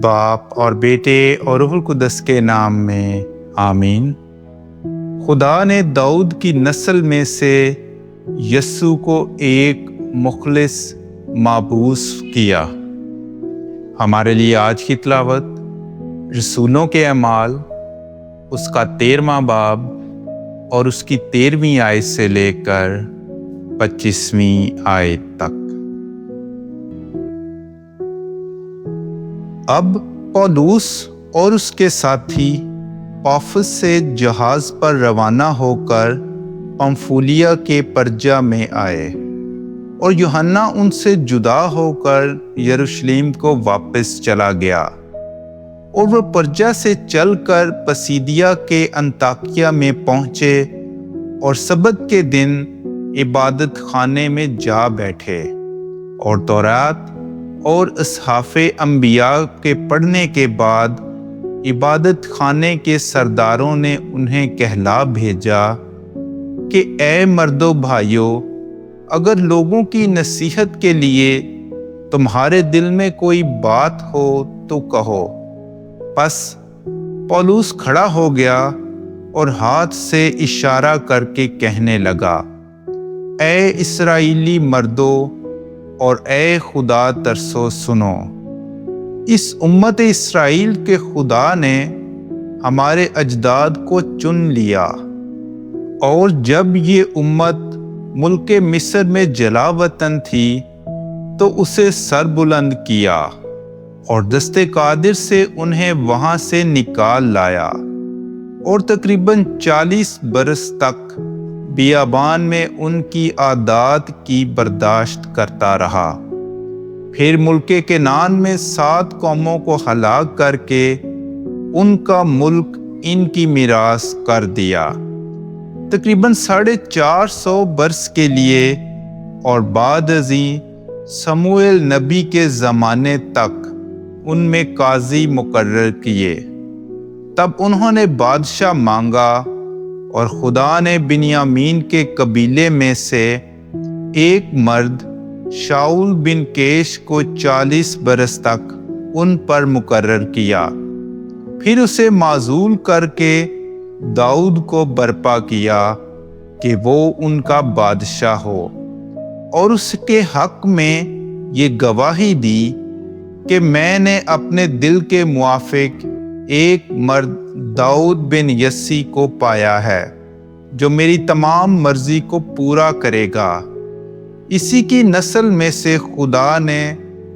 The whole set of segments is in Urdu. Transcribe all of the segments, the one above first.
باپ اور بیٹے اور روح القدس کے نام میں آمین۔ خدا نے داؤد کی نسل میں سے یسوع کو ایک مخلص مابعوث کیا۔ ہمارے لیے آج کی تلاوت رسولوں کے اعمال اس کا 13واں باب اور اس کی 13ویں آیت سے لے کر 25ویں آیت تک۔ اب پولس اور اس کے ساتھی پافس سے جہاز پر روانہ ہو کر پنفولیا کے پرجا میں آئے، اور یوحنا ان سے جدا ہو کر یروشلم کو واپس چلا گیا، اور وہ پرجا سے چل کر پسیدیا کے انطاکیہ میں پہنچے اور سبت کے دن عبادت خانے میں جا بیٹھے، اور تورات اور اصحاف انبیاء کے پڑھنے کے بعد عبادت خانے کے سرداروں نے انہیں کہلا بھیجا کہ اے مردو بھائیو، اگر لوگوں کی نصیحت کے لیے تمہارے دل میں کوئی بات ہو تو کہو۔ پس پولس کھڑا ہو گیا اور ہاتھ سے اشارہ کر کے کہنے لگا، اے اسرائیلی مردو اور اے خدا ترسو سنو۔ اس امت اسرائیل کے خدا نے ہمارے اجداد کو چن لیا، اور جب یہ امت ملک مصر میں جلا وطن تھی تو اسے سر بلند کیا اور دست قادر سے انہیں وہاں سے نکال لایا، اور تقریباً 40 برس تک بیابان میں ان کی عادات کی برداشت کرتا رہا۔ پھر ملک کنعان میں 7 قوموں کو ہلاک کر کے ان کا ملک ان کی میراث کر دیا، تقریباً 450 برس کے لیے، اور بعد ازیں سموئیل نبی کے زمانے تک ان میں قاضی مقرر کیے۔ تب انہوں نے بادشاہ مانگا، اور خدا نے بنیامین کے قبیلے میں سے ایک مرد شاؤل بن کیش کو 40 برس تک ان پر مقرر کیا۔ پھر اسے معزول کر کے داؤد کو برپا کیا کہ وہ ان کا بادشاہ ہو، اور اس کے حق میں یہ گواہی دی کہ میں نے اپنے دل کے موافق ایک مرد داؤد بن یسی کو پایا ہے، جو میری تمام مرضی کو پورا کرے گا۔ اسی کی نسل میں سے خدا نے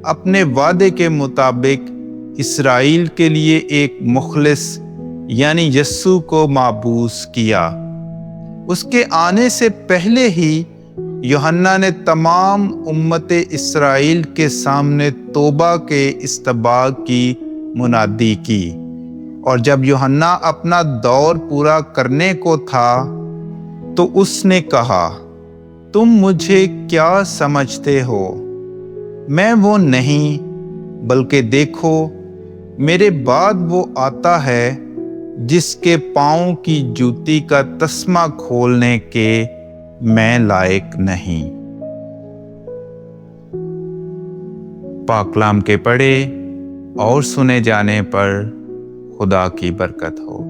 اپنے وعدے کے مطابق اسرائیل کے لیے ایک مخلص یعنی یسوع کو مابعوث کیا۔ اس کے آنے سے پہلے ہی یوحنا نے تمام امت اسرائیل کے سامنے توبہ کے استباغ کی منادی کی، اور جب یوحنا اپنا دور پورا کرنے کو تھا تو اس نے کہا، تم مجھے کیا سمجھتے ہو؟ میں وہ نہیں، بلکہ دیکھو میرے بعد وہ آتا ہے جس کے پاؤں کی جوتی کا تسمہ کھولنے کے میں لائق نہیں۔ پاک کلام کے پڑھے اور سنے جانے پر خدا کی برکت ہو۔